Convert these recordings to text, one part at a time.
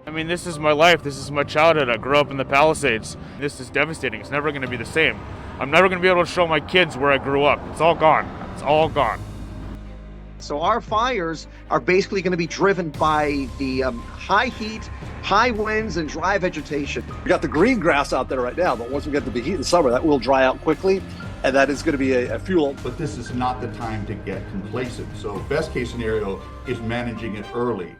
I mean, this is my life. This is my childhood. I grew up in the Palisades. This is devastating. It's never going to be the same. I'm never going to be able to show my kids where I grew up. It's all gone. It's all gone. So our fires are basically going to be driven by the high heat, high winds, and dry vegetation. We got the green grass out there right now, but once we get to the heat in the summer, that will dry out quickly, and that is going to be a fuel. But this is not the time to get complacent. So best case scenario is managing it early.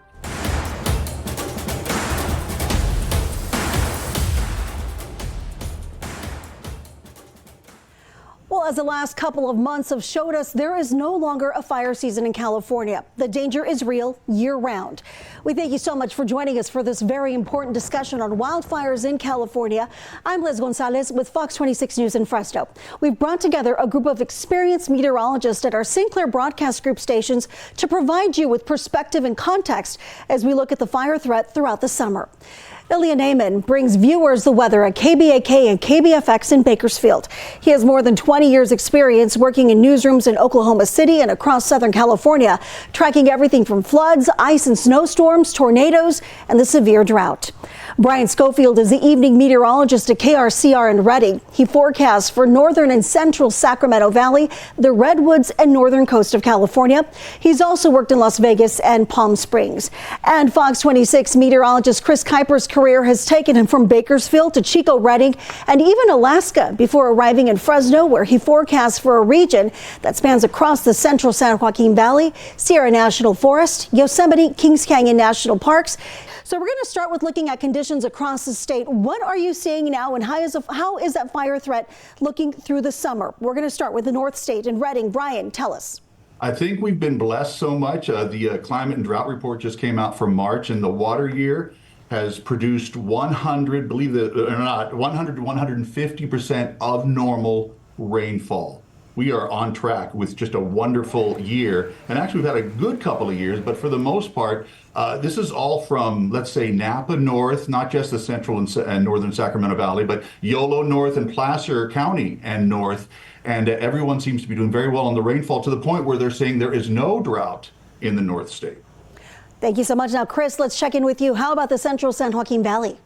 Well, as the last couple of months have showed us, there is no longer a fire season in California. The danger is real year-round. We thank you so much for joining us for this very important discussion on wildfires in California. I'm Liz Gonzalez with Fox 26 News in Fresno. We've brought together a group of experienced meteorologists at our Sinclair Broadcast Group stations to provide you with perspective and context as we look at the fire threat throughout the summer. Ilya Naiman brings viewers the weather at KBAK and KBFX in Bakersfield. He has more than 20 years experience working in newsrooms in Oklahoma City and across Southern California, tracking everything from floods, ice and snowstorms, tornadoes, and the severe drought. Brian Schofield is the evening meteorologist at KRCR in Redding. He forecasts for northern and central Sacramento Valley, the Redwoods and northern coast of California. He's also worked in Las Vegas and Palm Springs. And Fox 26 meteorologist Chris Kuiper's career has taken him from Bakersfield to Chico, Redding, and even Alaska before arriving in Fresno, where he forecasts for a region that spans across the central San Joaquin Valley, Sierra National Forest, Yosemite, Kings Canyon National Parks. So we're going to start with looking at conditions across the state. What are you seeing now, and how is that fire threat looking through the summer? We're going to start with the North State in Redding. Brian, tell us. I think we've been blessed so much. The climate and drought report just came out for March, and the water year has produced 100, believe it or not, 100 to 150% of normal rainfall. We are on track with just a wonderful year. And actually, we've had a good couple of years, but for the most part, this is all from, let's say, Napa North, not just the central and northern Sacramento Valley, but Yolo North and Placer County and north. And everyone seems to be doing very well on the rainfall, to the point where they're saying there is no drought in the North State. Thank you so much. Now, Chris, let's check in with you. How about the central San Joaquin Valley?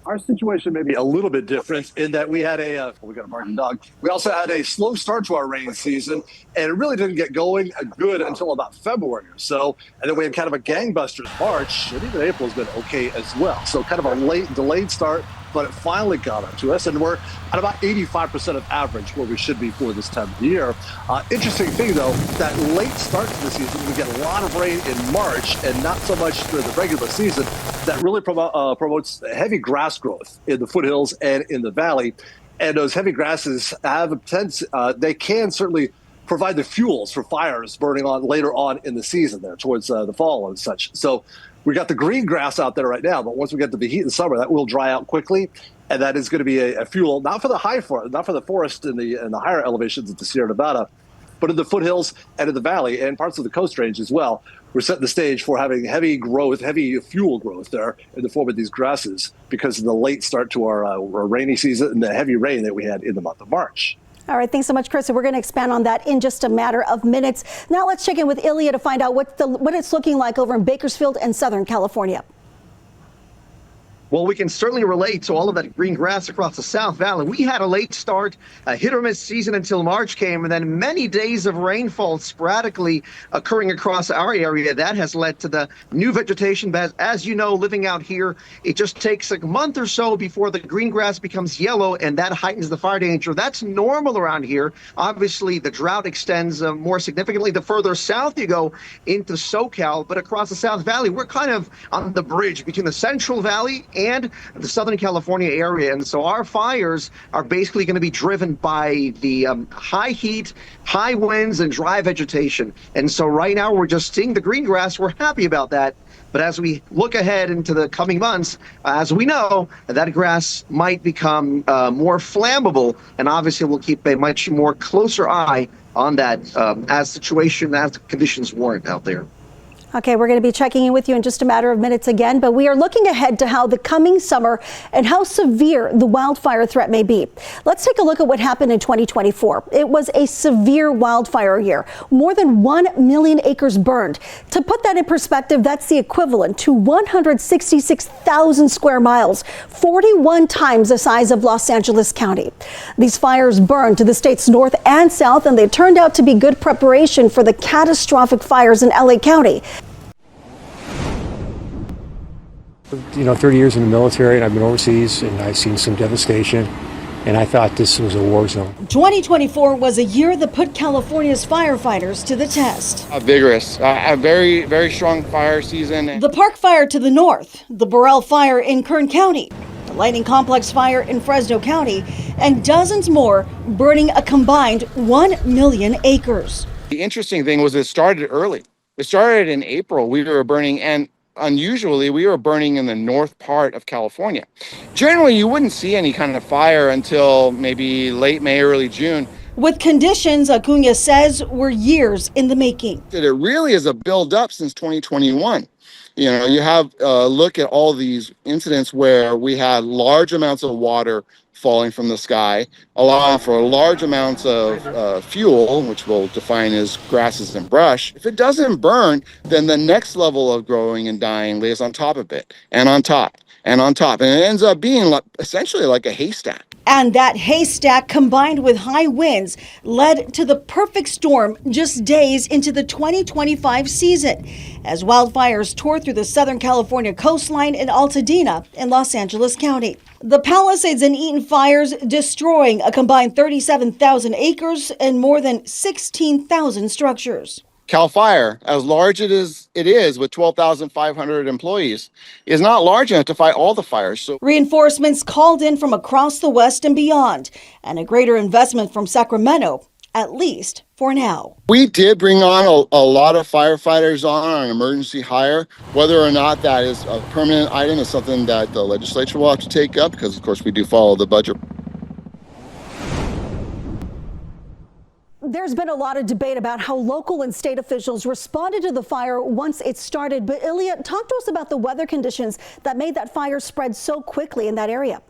Our situation may be a little bit different in that we had we got a barking dog. We also had a slow start to our rain season, and it really didn't get going good until about February or so. And then we had kind of a gangbusters March, and even April's been okay as well. So kind of a late, delayed start, but it finally got up to us, and we're at about 85% of average where we should be for this time of the year. Interesting thing, though, that late start to the season, we get a lot of rain in March and not so much during the regular season. That really promotes heavy grass growth in the foothills and in the valley. And those heavy grasses have they can certainly provide the fuels for fires burning on later on in the season there towards the fall and such. So we got the green grass out there right now, but once we get to the heat in the summer, that will dry out quickly, and that is going to be a fuel not for the forest in the higher elevations of the Sierra Nevada, but in the foothills and in the valley and parts of the Coast Range as well. We're setting the stage for having heavy fuel growth there in the form of these grasses because of the late start to our rainy season and the heavy rain that we had in the month of March. All right, thanks so much, Chris. So we're going to expand on that in just a matter of minutes. Now let's check in with Ilya to find out what it's looking like over in Bakersfield and Southern California. Well, we can certainly relate to all of that green grass across the South Valley. We had a late start, a hit-or-miss season until March came, and then many days of rainfall sporadically occurring across our area. That has led to the new vegetation. But as you know, living out here, it just takes a month or so before the green grass becomes yellow, and that heightens the fire danger. That's normal around here. Obviously, the drought extends more significantly the further south you go into SoCal, but across the South Valley, we're kind of on the bridge between the Central Valley and the Southern California area. And so our fires are basically going to be driven by the high heat, high winds, and dry vegetation. And so right now we're just seeing the green grass. We're happy about that. But as we look ahead into the coming months, as we know, that grass might become more flammable. And obviously we'll keep a much more closer eye on that as conditions warrant out there. Okay, we're going to be checking in with you in just a matter of minutes again, but we are looking ahead to how the coming summer and how severe the wildfire threat may be. Let's take a look at what happened in 2024. It was a severe wildfire year. More than 1 million acres burned. To put that in perspective, that's the equivalent to 166,000 square miles, 41 times the size of Los Angeles County. These fires burned to the state's north and south, and they turned out to be good preparation for the catastrophic fires in LA County. 30 years in the military, and I've been overseas, and I've seen some devastation, and I thought this was a war zone. 2024 was a year that put California's firefighters to the test. Vigorous, a very, very strong fire season. The Park Fire to the north, the Burrell Fire in Kern County, the Lightning Complex Fire in Fresno County, and dozens more burning a combined 1 million acres. The interesting thing was it started early. It started in April. We were burning, and unusually, we were burning in the north part of California. Generally, you wouldn't see any kind of fire until maybe late May, early June. With conditions, Acuna says, were years in the making. It really is a build-up since 2021. You have a look at all these incidents where we had large amounts of water falling from the sky, allowing for large amounts of fuel, which we'll define as grasses and brush. If it doesn't burn, then the next level of growing and dying lays on top of it, and on top, and on top. And it ends up being essentially like a haystack. And that haystack, combined with high winds, led to the perfect storm just days into the 2025 season, as wildfires tore through the Southern California coastline in Altadena in Los Angeles County. The Palisades and Eaton fires destroying a combined 37,000 acres and more than 16,000 structures. CAL FIRE, as large it is with 12,500 employees, is not large enough to fight all the fires. So reinforcements called in from across the West and beyond, and a greater investment from Sacramento, at least for now. We did bring on a lot of firefighters on an emergency hire. Whether or not that is a permanent item is something that the legislature will have to take up, because of course we do follow the budget. There's been a lot of debate about how local and state officials responded to the fire once it started. But Ilya, talk to us about the weather conditions that made that fire spread so quickly in that area.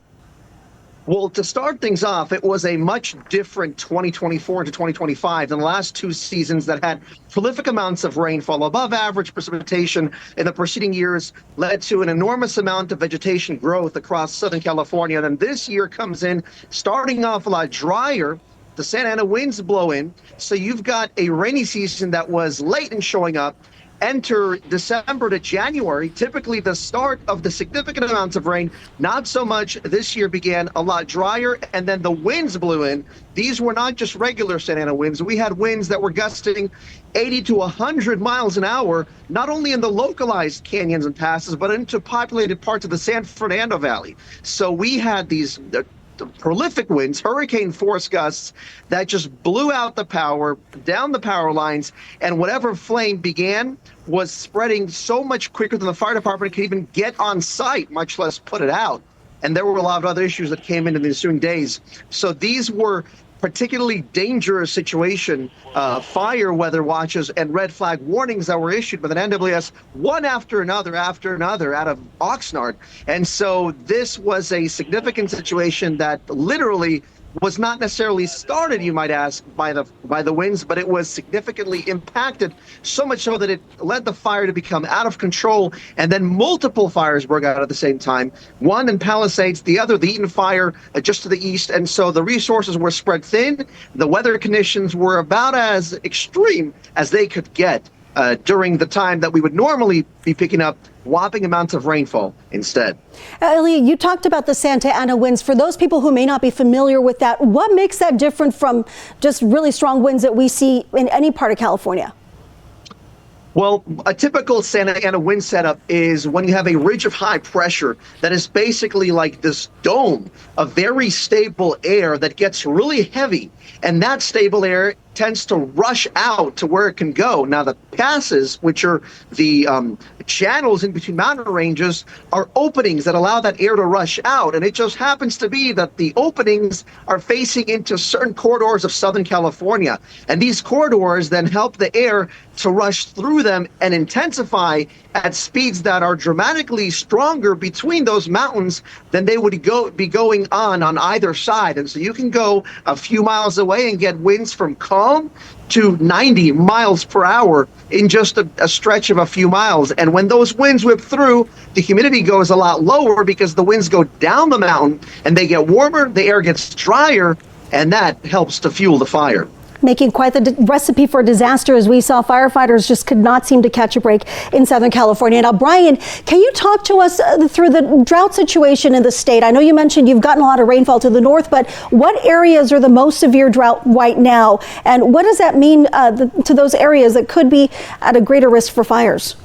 Well, to start things off, it was a much different 2024 to 2025 than the last two seasons that had prolific amounts of rainfall. Above average precipitation in the preceding years led to an enormous amount of vegetation growth across Southern California. Then this year comes in starting off a lot drier. The Santa Ana winds blow in, so you've got a rainy season that was late in showing up. Enter December to January, typically the start of the significant amounts of rain. Not so much. This year began a lot drier, and then the winds blew in. These were not just regular Santa Ana winds. We had winds that were gusting 80 to 100 miles an hour, not only in the localized canyons and passes, but into populated parts of the San Fernando Valley. So we had these prolific winds, hurricane force gusts that just blew out the power, down the power lines, and whatever flame began was spreading so much quicker than the fire department could even get on site, much less put it out. And there were a lot of other issues that came in the ensuing days. So these were particularly dangerous situation, fire weather watches and red flag warnings that were issued by the NWS, one after another out of Oxnard. And so this was a significant situation that literally was not necessarily started, you might ask, by the winds, but it was significantly impacted, so much so that it led the fire to become out of control, and then multiple fires broke out at the same time. One in Palisades, the other, the Eaton fire, just to the east, and so the resources were spread thin. The weather conditions were about as extreme as they could get during the time that we would normally be picking up whopping amounts of rainfall instead. Ilya, you talked about the Santa Ana winds. For those people who may not be familiar with that, what makes that different from just really strong winds that we see in any part of California? Well, a typical Santa Ana wind setup is when you have a ridge of high pressure that is basically like this dome of very stable air that gets really heavy. And that stable air tends to rush out to where it can go. Now, the passes, which are the channels in between mountain ranges are openings that allow that air to rush out. And it just happens to be that the openings are facing into certain corridors of Southern California. And these corridors then help the air to rush through them and intensify at speeds that are dramatically stronger between those mountains than they would be going on either side. And so you can go a few miles away and get winds from calm to 90 miles per hour in just a stretch of a few miles. And when those winds whip through, the humidity goes a lot lower because the winds go down the mountain and they get warmer, the air gets drier, and that helps to fuel the fire. Making quite the recipe for disaster, as we saw firefighters just could not seem to catch a break in Southern California. Now, Brian, can you talk to us through the drought situation in the state? I know you mentioned you've gotten a lot of rainfall to the north, but what areas are the most severe drought right now? And what does that mean to those areas that could be at a greater risk for fires?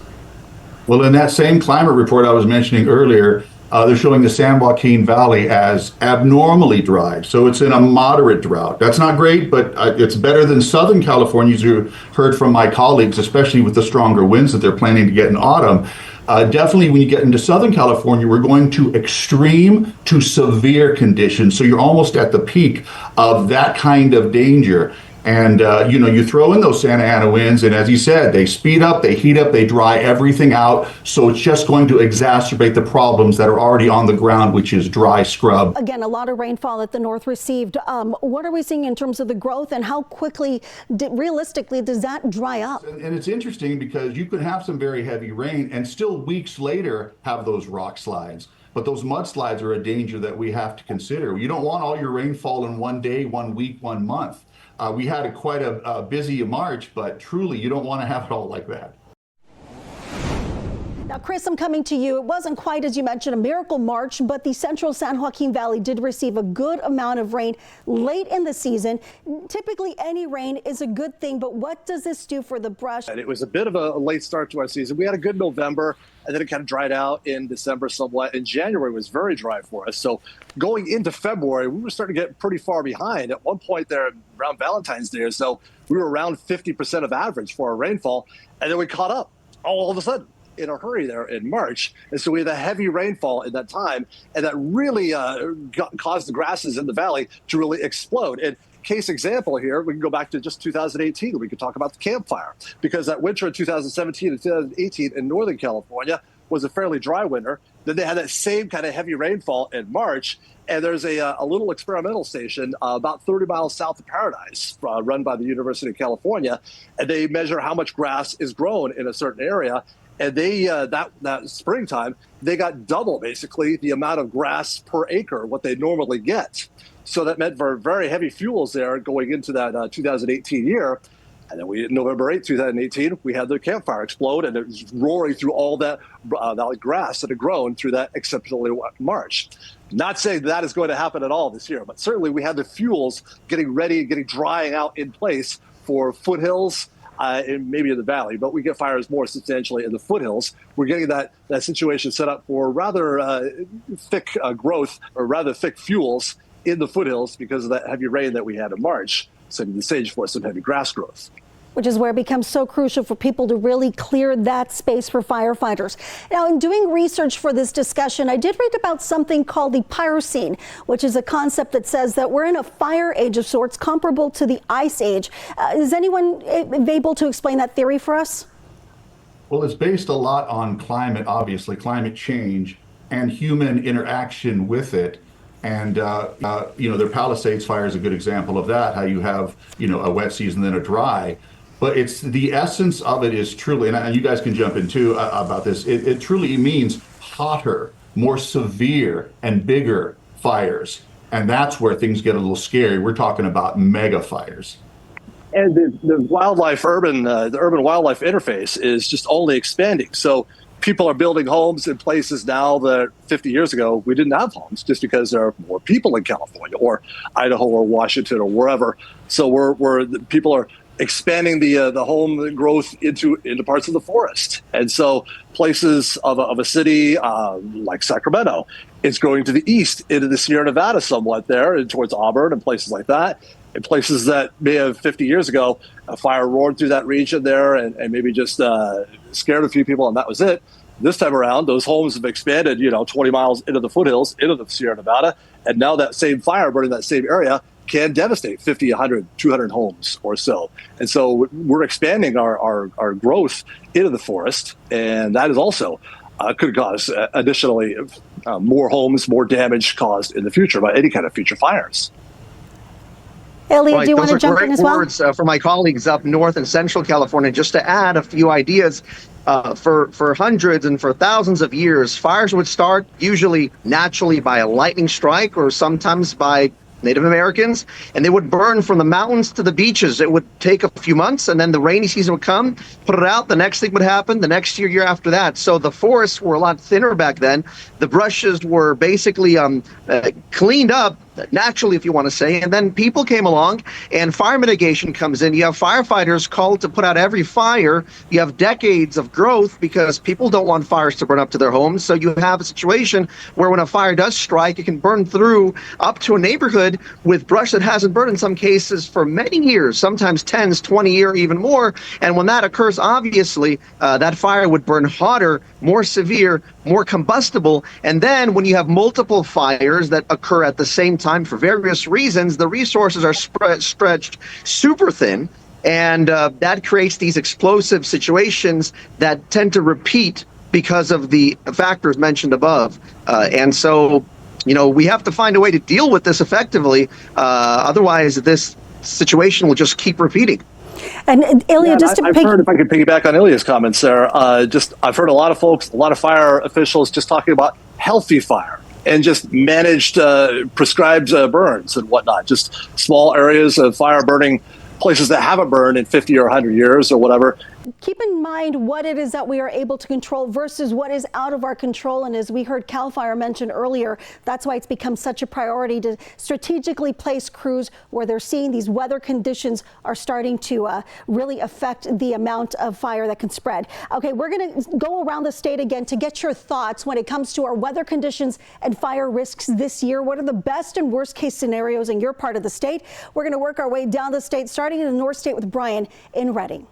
Well, in that same climate report I was mentioning earlier, they're showing the San Joaquin Valley as abnormally dry. So it's in a moderate drought. That's not great, but it's better than Southern California, as you heard from my colleagues, especially with the stronger winds that they're planning to get in autumn. Definitely when you get into Southern California, we're going to extreme to severe conditions. So you're almost at the peak of that kind of danger. And, you throw in those Santa Ana winds, and as you said, they speed up, they heat up, they dry everything out. So it's just going to exacerbate the problems that are already on the ground, which is dry scrub. Again, a lot of rainfall that the north received. What are we seeing in terms of the growth, and how quickly, realistically, does that dry up? And it's interesting because you could have some very heavy rain and still weeks later have those rock slides. But those mudslides are a danger that we have to consider. You don't want all your rainfall in one day, 1 week, 1 month. We had quite a busy March, but truly you don't want to have it all like that. Now, Chris, I'm coming to you. It wasn't quite, as you mentioned, a miracle March, but the central San Joaquin Valley did receive a good amount of rain late in the season. Typically, any rain is a good thing, but what does this do for the brush? And it was a bit of a late start to our season. We had a good November, and then it kind of dried out in December somewhat. And January was very dry for us. So going into February, we were starting to get pretty far behind. At one point there, around Valentine's Day or so, we were around 50% of average for our rainfall. And then we caught up all of a sudden in a hurry there in March. And so we had a heavy rainfall in that time. And that really caused the grasses in the valley to really explode. And case example here, we can go back to just 2018. We could talk about the Camp Fire, because that winter in 2017 and 2018 in Northern California was a fairly dry winter. Then they had that same kind of heavy rainfall in March. And there's a little experimental station about 30 miles south of Paradise, run by the University of California. And they measure how much grass is grown in a certain area. And they that springtime, they got double, basically, the amount of grass per acre, what they normally get. So that meant for very heavy fuels there going into that 2018 year. And then November 8, 2018, we had the Camp Fire explode, and it was roaring through all that valley grass that had grown through that exceptionally wet March. Not saying that is going to happen at all this year, but certainly we had the fuels getting ready, drying out in place for foothills, and maybe in the valley, but we get fires more substantially in the foothills. We're getting that situation set up for rather thick growth, or rather thick fuels in the foothills because of that heavy rain that we had in March, setting the stage for some heavy grass growth. Which is where it becomes so crucial for people to really clear that space for firefighters. Now, in doing research for this discussion, I did read about something called the pyrocene, which is a concept that says that we're in a fire age of sorts, comparable to the ice age. Is anyone able to explain that theory for us? Well, it's based a lot on climate, obviously, climate change and human interaction with it. And, their Palisades fire is a good example of that, how you have, a wet season, then a dry. But it's the essence of it is truly, and you guys can jump in too about this, it truly means hotter, more severe and bigger fires. And that's where things get a little scary. We're talking about mega fires. And the urban wildlife interface is just only expanding. So people are building homes in places now that 50 years ago we didn't have homes, just because there are more people in California or Idaho or Washington or wherever. So people are expanding the home growth into parts of the forest. And so places of a city like Sacramento is going to the east into the Sierra Nevada somewhat there and towards Auburn and places like that. In places that may have 50 years ago, a fire roared through that region there and maybe just scared a few people, and that was it. This time around, those homes have expanded, 20 miles into the foothills, into the Sierra Nevada, and now that same fire burning that same area can devastate 50, 100, 200 homes or so. And so we're expanding our growth into the forest, and that is also could cause additionally more homes, more damage caused in the future by any kind of future fires. Elliot, Right, do you want to jump in as well? Those are great words for my colleagues up north and central California. Just to add a few ideas, for hundreds and for thousands of years, fires would start usually naturally by a lightning strike or sometimes by Native Americans, and they would burn from the mountains to the beaches. It would take a few months, and then the rainy season would come, put it out, the next thing would happen, the next year after that. So the forests were a lot thinner back then. The brushes were basically cleaned up naturally, if you want to say, and then people came along and fire mitigation comes in. You have firefighters called to put out every fire. You have decades of growth because people don't want fires to burn up to their homes. So you have a situation where when a fire does strike, it can burn through up to a neighborhood with brush that hasn't burned in some cases for many years, sometimes 10, 20 years, even more. And when that occurs, obviously, that fire would burn hotter, more severe, more combustible. And then when you have multiple fires that occur at the same time for various reasons, the resources are stretched super thin. And that creates these explosive situations that tend to repeat because of the factors mentioned above. And so, we have to find a way to deal with this effectively. Otherwise, this situation will just keep repeating. And Ilya, I've heard, if I could piggyback on Ilya's comments there, I've heard a lot of folks, a lot of fire officials just talking about healthy fire and just managed prescribed burns and whatnot, just small areas of fire burning places that haven't burned in 50 or 100 years or whatever. Keep in mind what it is that we are able to control versus what is out of our control. And as we heard CAL FIRE mention earlier, that's why it's become such a priority to strategically place crews where they're seeing these weather conditions are starting to really affect the amount of fire that can spread. Okay, we're going to go around the state again to get your thoughts when it comes to our weather conditions and fire risks this year. What are the best and worst case scenarios in your part of the state? We're going to work our way down the state, starting in the North State with Brian in Redding.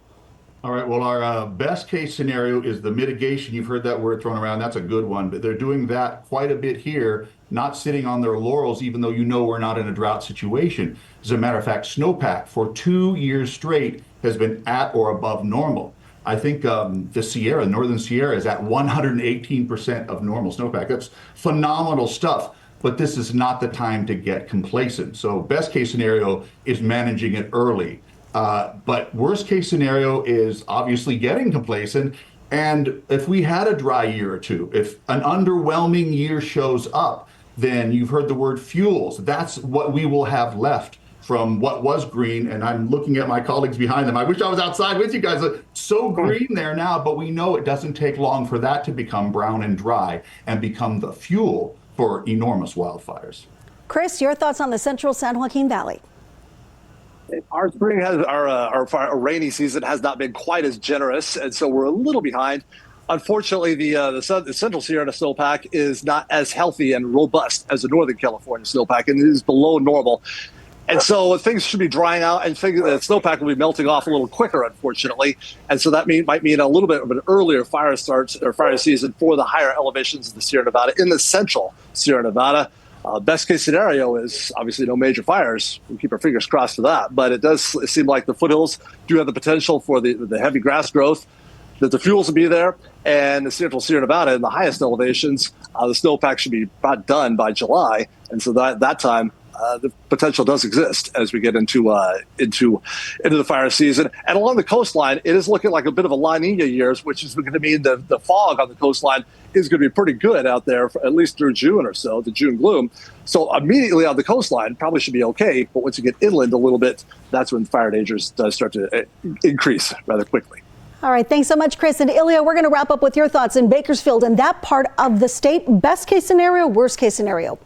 All right, well, our best case scenario is the mitigation. You've heard that word thrown around. That's a good one, but they're doing that quite a bit here, not sitting on their laurels, even though we're not in a drought situation. As a matter of fact, snowpack for 2 years straight has been at or above normal. I think the Sierra, Northern Sierra, is at 118% of normal snowpack. That's phenomenal stuff, but this is not the time to get complacent. So best case scenario is managing it early. But worst case scenario is obviously getting complacent. And if we had a dry year or two, if an underwhelming year shows up, then you've heard the word fuels. That's what we will have left from what was green. And I'm looking at my colleagues behind them. I wish I was outside with you guys. It's so green there now, but we know it doesn't take long for that to become brown and dry and become the fuel for enormous wildfires. Chris, your thoughts on the central San Joaquin Valley? Our spring our rainy season has not been quite as generous, and so we're a little behind. Unfortunately, the Central Sierra snowpack is not as healthy and robust as the Northern California snowpack, and it is below normal. And so things should be drying out, and the snowpack will be melting off a little quicker, unfortunately. And so that might mean a little bit of an earlier fire season for the higher elevations of the Sierra Nevada in the Central Sierra Nevada. Best case scenario is obviously no major fires. We keep our fingers crossed for that. But it does seem like the foothills do have the potential for the heavy grass growth, that the fuels will be there. And the Central Sierra Nevada in the highest elevations, the snowpack should be about done by July. And so that time, the potential does exist as we get into the fire season. And along the coastline, it is looking like a bit of a La Nina years, which is going to mean the fog on the coastline is going to be pretty good out there, for at least through June or so, the June gloom. So immediately on the coastline, probably should be okay. But once you get inland a little bit, that's when fire dangers does start to increase rather quickly. All right, thanks so much, Chris. And Ilya, we're going to wrap up with your thoughts in Bakersfield and that part of the state. Best case scenario, worst case scenario.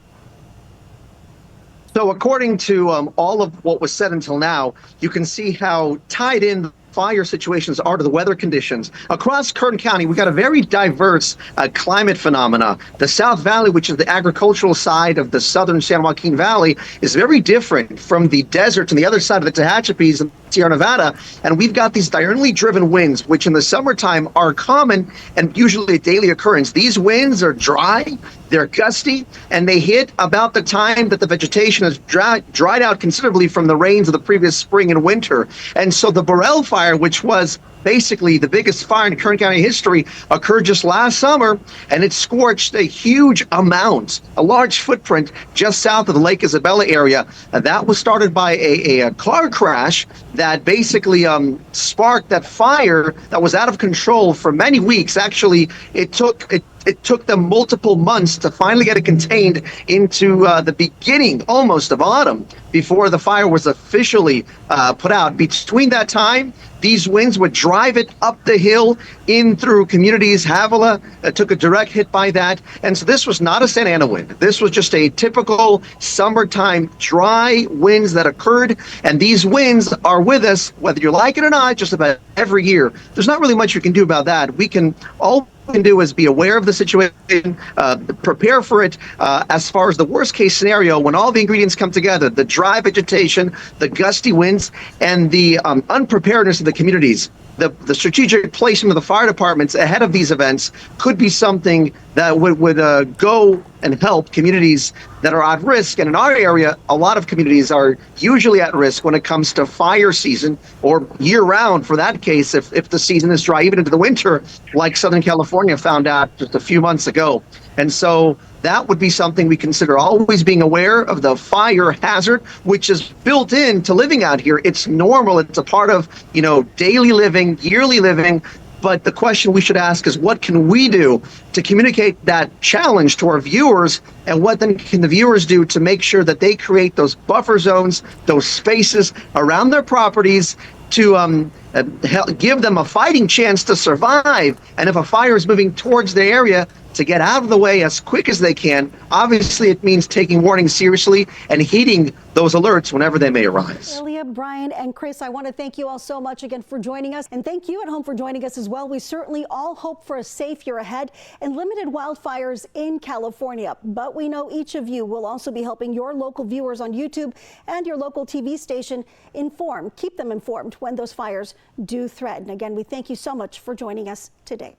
So according to all of what was said until now, you can see how tied in fire situations are to the weather conditions. Across Kern County, we've got a very diverse climate phenomena. The South Valley, which is the agricultural side of the southern San Joaquin Valley, is very different from the deserts on the other side of the Tehachapis in Sierra Nevada. And we've got these diurnally driven winds, which in the summertime are common and usually a daily occurrence. These winds are dry, they're gusty, and they hit about the time that the vegetation has dried out considerably from the rains of the previous spring and winter. And so the Burrell fire, which was basically the biggest fire in Kern County history, occurred just last summer, and it scorched a huge amount, a large footprint just south of the Lake Isabella area. That was started by a car crash that basically sparked that fire that was out of control for many weeks. Actually, it took them multiple months to finally get it contained into the beginning almost of autumn before the fire was officially put out. Between that time, these winds would drive it up the hill in through communities. Havilah took a direct hit by that. And so this was not a Santa Ana wind. This was just a typical summertime dry winds that occurred. And these winds are with us, whether you like it or not, just about every year. There's not really much you can do about that. All we can do is be aware of the situation, prepare for it as far as the worst case scenario when all the ingredients come together, the dry vegetation, the gusty winds, and the unpreparedness of the communities. The strategic placement of the fire departments ahead of these events could be something that would go and help communities that are at risk. And in our area, a lot of communities are usually at risk when it comes to fire season, or year round for that case, if the season is dry, even into the winter, like Southern California found out just a few months ago. And so that would be something we consider, always being aware of the fire hazard, which is built into living out here. It's normal. It's a part of, daily living, yearly living. But the question we should ask is, what can we do to communicate that challenge to our viewers? And what then can the viewers do to make sure that they create those buffer zones, those spaces around their properties to give them a fighting chance to survive? And if a fire is moving towards the area, to get out of the way as quick as they can. Obviously, it means taking warnings seriously and heeding those alerts whenever they may arise. Ilya, Brian, and Chris, I want to thank you all so much again for joining us. And thank you at home for joining us as well. We certainly all hope for a safe year ahead and limited wildfires in California. But we know each of you will also be helping your local viewers on YouTube and your local TV station keep them informed when those fires do threaten. Again, we thank you so much for joining us today.